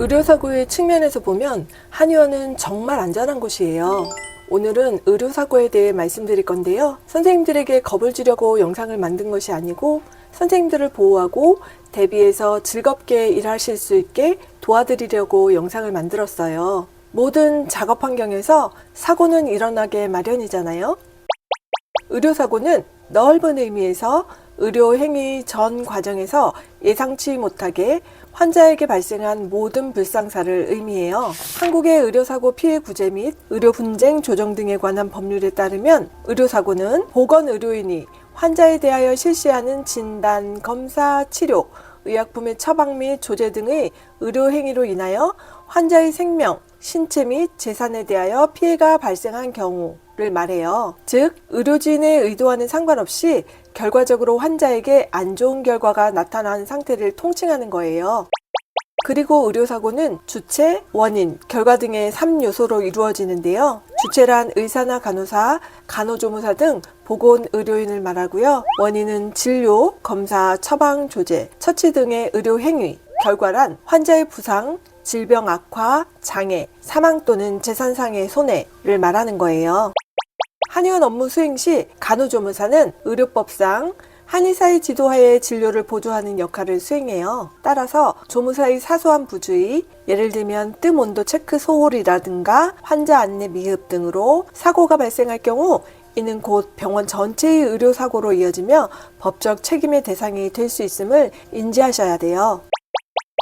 의료사고의 측면에서 보면 한의원은 정말 안전한 곳이에요. 오늘은 의료사고에 대해 말씀드릴 건데요. 선생님들에게 겁을 주려고 영상을 만든 것이 아니고 선생님들을 보호하고 대비해서 즐겁게 일하실 수 있게 도와드리려고 영상을 만들었어요. 모든 작업 환경에서 사고는 일어나게 마련이잖아요. 의료사고는 넓은 의미에서 의료 행위 전 과정에서 예상치 못하게 환자에게 발생한 모든 불상사를 의미해요. 한국의 의료사고 피해 구제 및 의료 분쟁 조정 등에 관한 법률에 따르면 의료사고는 보건의료인이 환자에 대하여 실시하는 진단, 검사, 치료, 의약품의 처방 및 조제 등의 의료 행위로 인하여 환자의 생명, 신체 및 재산에 대하여 피해가 발생한 경우를 말해요. 즉, 의료진의 의도와는 상관없이 결과적으로 환자에게 안 좋은 결과가 나타난 상태를 통칭하는 거예요. 그리고 의료사고는 주체, 원인, 결과 등의 3요소로 이루어지는데요. 주체란 의사나 간호사, 간호조무사 등 보건의료인을 말하고요. 원인은 진료, 검사, 처방, 조제, 처치 등의 의료 행위, 결과란 환자의 부상, 질병 악화, 장애, 사망 또는 재산상의 손해를 말하는 거예요. 한의원 업무 수행 시 간호조무사는 의료법상 한의사의 지도하에 진료를 보조하는 역할을 수행해요. 따라서 조무사의 사소한 부주의, 예를 들면 뜸 온도 체크 소홀이라든가 환자 안내 미흡 등으로 사고가 발생할 경우 이는 곧 병원 전체의 의료사고로 이어지며 법적 책임의 대상이 될 수 있음을 인지하셔야 돼요.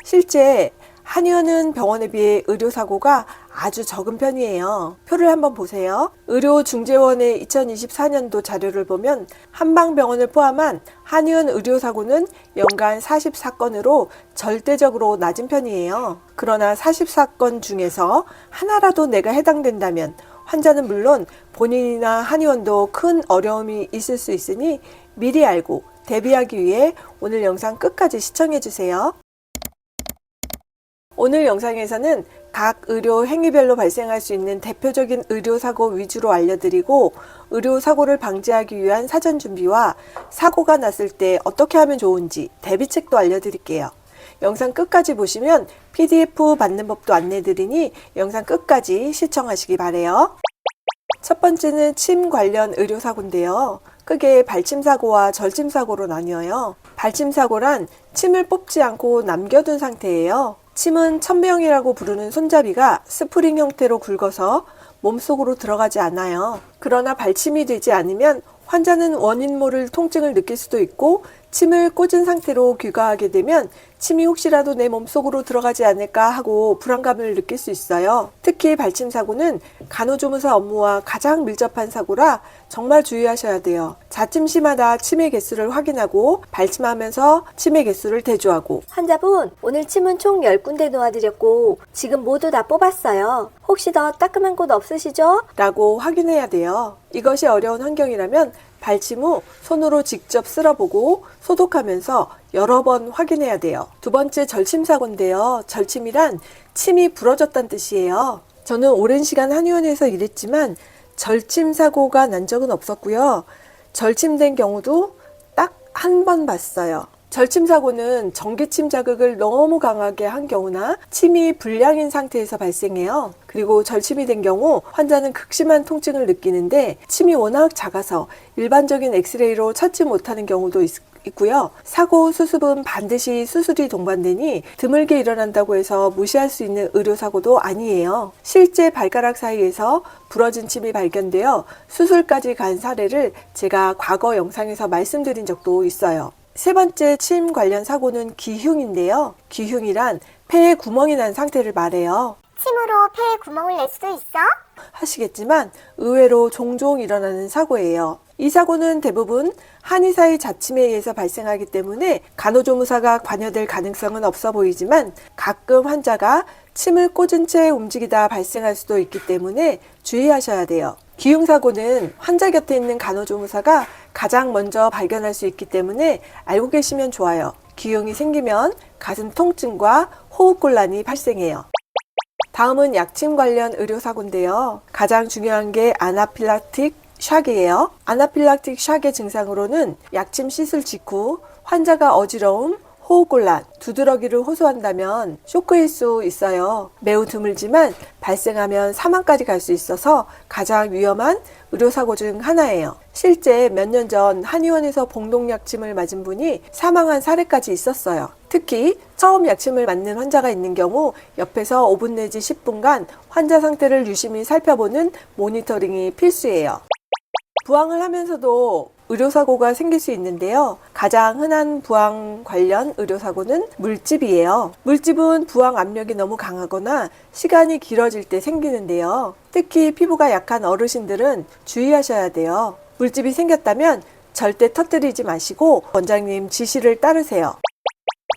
실제 한의원은 병원에 비해 의료사고가 아주 적은 편이에요. 표를 한번 보세요. 의료중재원의 2024년도 자료를 보면 한방병원을 포함한 한의원 의료사고는 연간 44건으로 절대적으로 낮은 편이에요. 그러나 44건 중에서 하나라도 내가 해당된다면 환자는 물론 본인이나 한의원도 큰 어려움이 있을 수 있으니 미리 알고 대비하기 위해 오늘 영상 끝까지 시청해주세요. 오늘 영상에서는 각 의료 행위별로 발생할 수 있는 대표적인 의료사고 위주로 알려드리고 의료사고를 방지하기 위한 사전 준비와 사고가 났을 때 어떻게 하면 좋은지 대비책도 알려드릴게요. 영상 끝까지 보시면 PDF 받는 법도 안내드리니 영상 끝까지 시청하시기 바래요. 첫 번째는 침 관련 의료사고인데요. 크게 발침사고와 절침사고로 나뉘어요. 발침사고란 침을 뽑지 않고 남겨둔 상태예요. 침은 천병이라고 부르는 손잡이가 스프링 형태로 굵어서 몸속으로 들어가지 않아요. 그러나 발침이 되지 않으면 환자는 원인 모를 통증을 느낄 수도 있고 침을 꽂은 상태로 귀가하게 되면 침이 혹시라도 내 몸속으로 들어가지 않을까 하고 불안감을 느낄 수 있어요. 특히 발침사고는 간호조무사 업무와 가장 밀접한 사고라 정말 주의하셔야 돼요. 자침 시마다 침의 개수를 확인하고 발침하면서 침의 개수를 대조하고 환자분, 오늘 침은 총 10군데 놓아드렸고 지금 모두 다 뽑았어요. 혹시 더 따끔한 곳 없으시죠? 라고 확인해야 돼요. 이것이 어려운 환경이라면 발침 후 손으로 직접 쓸어보고 소독하면서 여러 번 확인해야 돼요. 두 번째 절침사고인데요. 절침이란 침이 부러졌다는 뜻이에요. 저는 오랜 시간 한의원에서 일했지만 절침사고가 난 적은 없었고요. 절침된 경우도 딱 한 번 봤어요. 절침사고는 전기침 자극을 너무 강하게 한 경우나 침이 불량인 상태에서 발생해요. 그리고 절침이 된 경우 환자는 극심한 통증을 느끼는데 침이 워낙 작아서 일반적인 엑스레이로 찾지 못하는 경우도 있고요. 사고 수습은 반드시 수술이 동반되니 드물게 일어난다고 해서 무시할 수 있는 의료사고도 아니에요. 실제 발가락 사이에서 부러진 침이 발견되어 수술까지 간 사례를 제가 과거 영상에서 말씀드린 적도 있어요. 세 번째 침 관련 사고는 기흉인데요. 기흉이란 폐에 구멍이 난 상태를 말해요. 침으로 폐에 구멍을 낼 수도 있어? 하시겠지만 의외로 종종 일어나는 사고예요. 이 사고는 대부분 한의사의 자침에 의해서 발생하기 때문에 간호조무사가 관여될 가능성은 없어 보이지만 가끔 환자가 침을 꽂은 채 움직이다 발생할 수도 있기 때문에 주의하셔야 돼요. 기흉사고는 환자 곁에 있는 간호조무사가 가장 먼저 발견할 수 있기 때문에 알고 계시면 좋아요. 기흉이 생기면 가슴 통증과 호흡곤란이 발생해요. 다음은 약침 관련 의료사고인데요. 가장 중요한 게 아나필락틱 샥이에요. 아나필락틱 샥의 증상으로는 약침 시술 직후 환자가 어지러움, 호흡곤란, 두드러기를 호소한다면 쇼크일 수 있어요. 매우 드물지만 발생하면 사망까지 갈 수 있어서 가장 위험한 의료사고 중 하나예요. 실제 몇 년 전 한의원에서 봉동약침을 맞은 분이 사망한 사례까지 있었어요. 특히 처음 약침을 맞는 환자가 있는 경우 옆에서 5분 내지 10분간 환자 상태를 유심히 살펴보는 모니터링이 필수예요. 부항을 하면서도 의료사고가 생길 수 있는데요. 가장 흔한 부항 관련 의료사고는 물집이에요. 물집은 부항 압력이 너무 강하거나 시간이 길어질 때 생기는데요. 특히 피부가 약한 어르신들은 주의하셔야 돼요. 물집이 생겼다면 절대 터뜨리지 마시고 원장님 지시를 따르세요.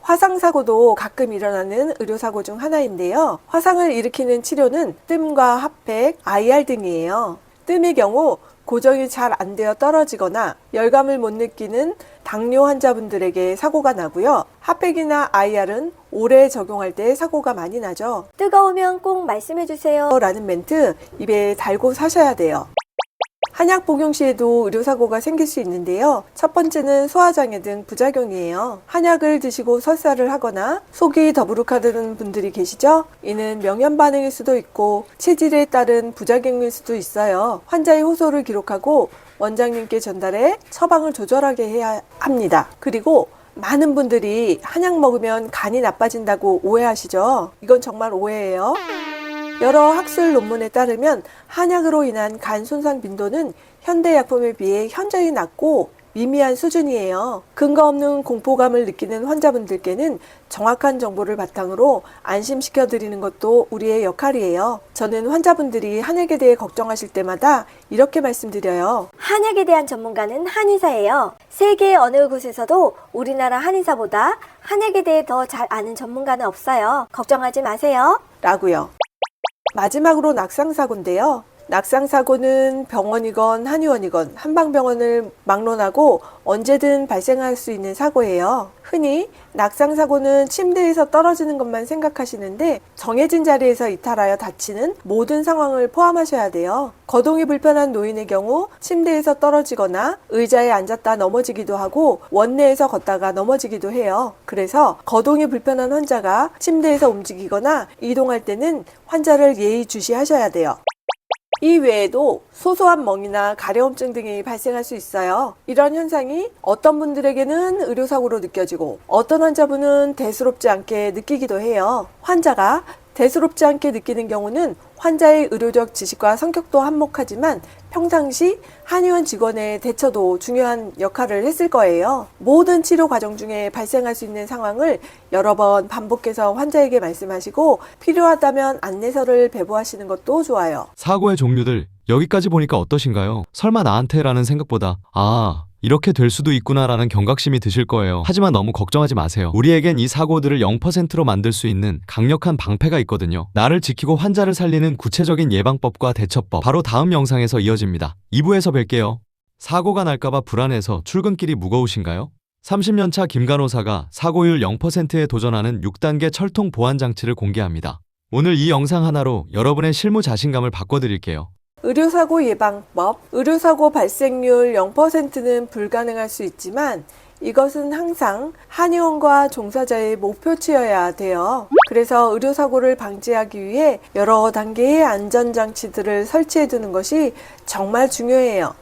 화상사고도 가끔 일어나는 의료사고 중 하나인데요. 화상을 일으키는 치료는 뜸과 핫팩, IR 등이에요. 뜸의 경우 고정이 잘 안 되어 떨어지거나 열감을 못 느끼는 당뇨 환자분들에게 사고가 나고요. 핫팩이나 IR은 오래 적용할 때 사고가 많이 나죠. 뜨거우면 꼭 말씀해주세요. 라는 멘트 입에 달고 사셔야 돼요. 한약 복용 시에도 의료사고가 생길 수 있는데요. 첫 번째는 소화장애 등 부작용이에요. 한약을 드시고 설사를 하거나 속이 더부룩하다는 분들이 계시죠? 이는 명현 반응일 수도 있고 체질에 따른 부작용일 수도 있어요. 환자의 호소를 기록하고 원장님께 전달해 처방을 조절하게 해야 합니다. 그리고 많은 분들이 한약 먹으면 간이 나빠진다고 오해하시죠? 이건 정말 오해예요. 여러 학술 논문에 따르면 한약으로 인한 간 손상 빈도는 현대약품에 비해 현저히 낮고 미미한 수준이에요. 근거 없는 공포감을 느끼는 환자분들께는 정확한 정보를 바탕으로 안심시켜 드리는 것도 우리의 역할이에요. 저는 환자분들이 한약에 대해 걱정하실 때마다 이렇게 말씀드려요. 한약에 대한 전문가는 한의사예요. 세계 어느 곳에서도 우리나라 한의사보다 한약에 대해 더 잘 아는 전문가는 없어요. 걱정하지 마세요. 라고요. 마지막으로 낙상사고인데요. 낙상사고는 병원이건 한의원이건 한방병원을 막론하고 언제든 발생할 수 있는 사고예요. 흔히 낙상사고는 침대에서 떨어지는 것만 생각하시는데 정해진 자리에서 이탈하여 다치는 모든 상황을 포함하셔야 돼요. 거동이 불편한 노인의 경우 침대에서 떨어지거나 의자에 앉았다 넘어지기도 하고 원내에서 걷다가 넘어지기도 해요. 그래서 거동이 불편한 환자가 침대에서 움직이거나 이동할 때는 환자를 예의주시하셔야 돼요. 이 외에도 소소한 멍이나 가려움증 등이 발생할 수 있어요. 이런 현상이 어떤 분들에게는 의료사고로 느껴지고 어떤 환자분은 대수롭지 않게 느끼기도 해요. 환자가 대수롭지 않게 느끼는 경우는 환자의 의료적 지식과 성격도 한몫하지만 평상시 한의원 직원의 대처도 중요한 역할을 했을 거예요. 모든 치료 과정 중에 발생할 수 있는 상황을 여러 번 반복해서 환자에게 말씀하시고 필요하다면 안내서를 배부하시는 것도 좋아요. 사고의 종류들 여기까지 보니까 어떠신가요? 설마 나한테라는 생각보다 이렇게 될 수도 있구나라는 경각심이 드실 거예요. 하지만 너무 걱정하지 마세요. 우리에겐 이 사고들을 0%로 만들 수 있는 강력한 방패가 있거든요. 나를 지키고 환자를 살리는 구체적인 예방법과 대처법, 바로 다음 영상에서 이어집니다. 2부에서 뵐게요. 사고가 날까봐 불안해서 출근길이 무거우신가요? 30년차 김간호사가 사고율 0%에 도전하는 6단계 철통 보안 장치를 공개합니다. 오늘 이 영상 하나로 여러분의 실무 자신감을 바꿔드릴게요. 의료사고 예방법, 의료사고 발생률 0%는 불가능할 수 있지만 이것은 항상 한의원과 종사자의 목표치여야 돼요. 그래서 의료사고를 방지하기 위해 여러 단계의 안전장치들을 설치해 두는 것이 정말 중요해요.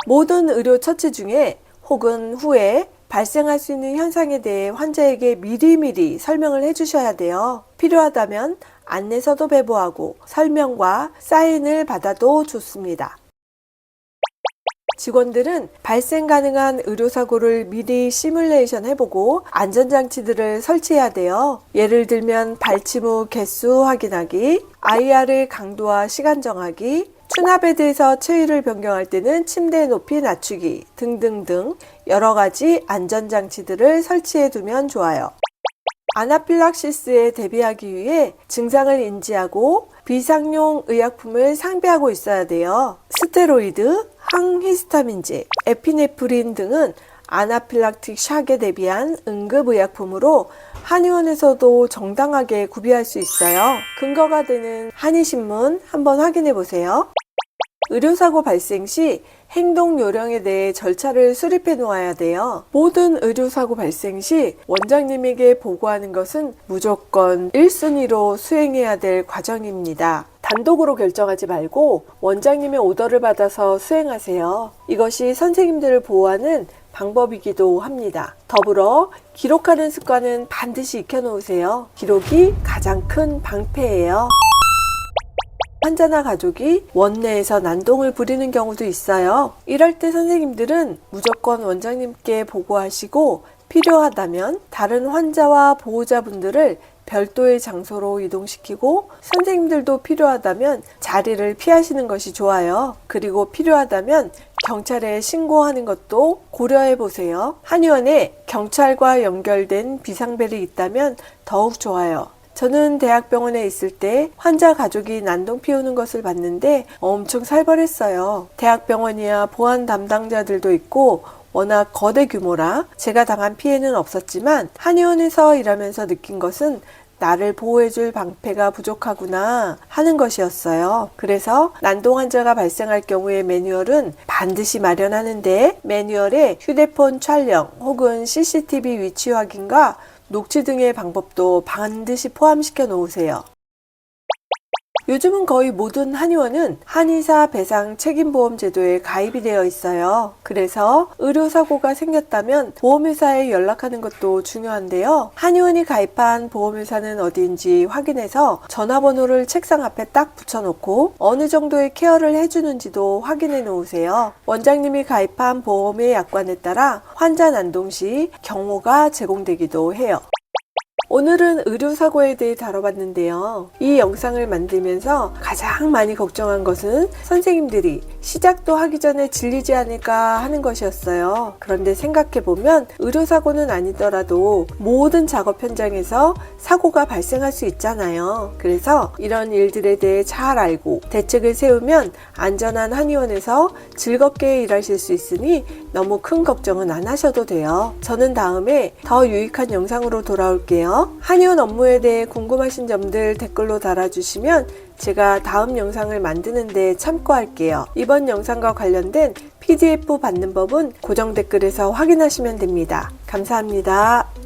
모든 의료 처치 중에 혹은 후에 발생할 수 있는 현상에 대해 환자에게 미리미리 설명을 해주셔야 돼요. 필요하다면 안내서도 배부하고 설명과 사인을 받아도 좋습니다. 직원들은 발생 가능한 의료사고를 미리 시뮬레이션 해보고 안전장치들을 설치해야 돼요. 예를 들면 발침 후 개수 확인하기, IR의 강도와 시간 정하기, 추나베드에서 체위를 변경할 때는 침대 높이 낮추기 등등등 여러 가지 안전장치들을 설치해 두면 좋아요. 아나필락시스에 대비하기 위해 증상을 인지하고 비상용 의약품을 상비하고 있어야 돼요. 스테로이드, 항히스타민제, 에피네프린 등은 아나필락틱 샥에 대비한 응급의약품으로 한의원에서도 정당하게 구비할 수 있어요. 근거가 되는 한의신문 한번 확인해 보세요. 의료사고 발생 시 행동 요령에 대해 절차를 수립해 놓아야 돼요. 모든 의료사고 발생 시 원장님에게 보고하는 것은 무조건 1순위로 수행해야 될 과정입니다. 단독으로 결정하지 말고 원장님의 오더를 받아서 수행하세요. 이것이 선생님들을 보호하는 방법이기도 합니다. 더불어 기록하는 습관은 반드시 익혀놓으세요. 기록이 가장 큰 방패예요. 환자나 가족이 원내에서 난동을 부리는 경우도 있어요. 이럴 때 선생님들은 무조건 원장님께 보고하시고 필요하다면 다른 환자와 보호자분들을 별도의 장소로 이동시키고 선생님들도 필요하다면 자리를 피하시는 것이 좋아요. 그리고 필요하다면 경찰에 신고하는 것도 고려해 보세요. 한의원에 경찰과 연결된 비상벨이 있다면 더욱 좋아요. 저는 대학병원에 있을 때 환자 가족이 난동 피우는 것을 봤는데 엄청 살벌했어요. 대학병원이야 보안 담당자들도 있고 워낙 거대 규모라 제가 당한 피해는 없었지만 한의원에서 일하면서 느낀 것은 나를 보호해줄 방패가 부족하구나 하는 것이었어요. 그래서 난동 환자가 발생할 경우의 매뉴얼은 반드시 마련하는데 매뉴얼에 휴대폰 촬영 혹은 CCTV 위치 확인과 녹취 등의 방법도 반드시 포함시켜 놓으세요. 요즘은 거의 모든 한의원은 한의사 배상 책임보험 제도에 가입이 되어 있어요. 그래서 의료사고가 생겼다면 보험회사에 연락하는 것도 중요한데요. 한의원이 가입한 보험회사는 어디인지 확인해서 전화번호를 책상 앞에 딱 붙여놓고 어느 정도의 케어를 해주는지도 확인해 놓으세요. 원장님이 가입한 보험의 약관에 따라 환자 난동 시 경호가 제공되기도 해요. 오늘은 의료사고에 대해 다뤄봤는데요. 이 영상을 만들면서 가장 많이 걱정한 것은 선생님들이 시작도 하기 전에 질리지 않을까 하는 것이었어요. 그런데 생각해보면 의료사고는 아니더라도 모든 작업 현장에서 사고가 발생할 수 있잖아요. 그래서 이런 일들에 대해 잘 알고 대책을 세우면 안전한 한의원에서 즐겁게 일하실 수 있으니 너무 큰 걱정은 안 하셔도 돼요. 저는 다음에 더 유익한 영상으로 돌아올게요. 한의원 업무에 대해 궁금하신 점들 댓글로 달아주시면 제가 다음 영상을 만드는 데 참고할게요. 이번 영상과 관련된 PDF 받는 법은 고정 댓글에서 확인하시면 됩니다. 감사합니다.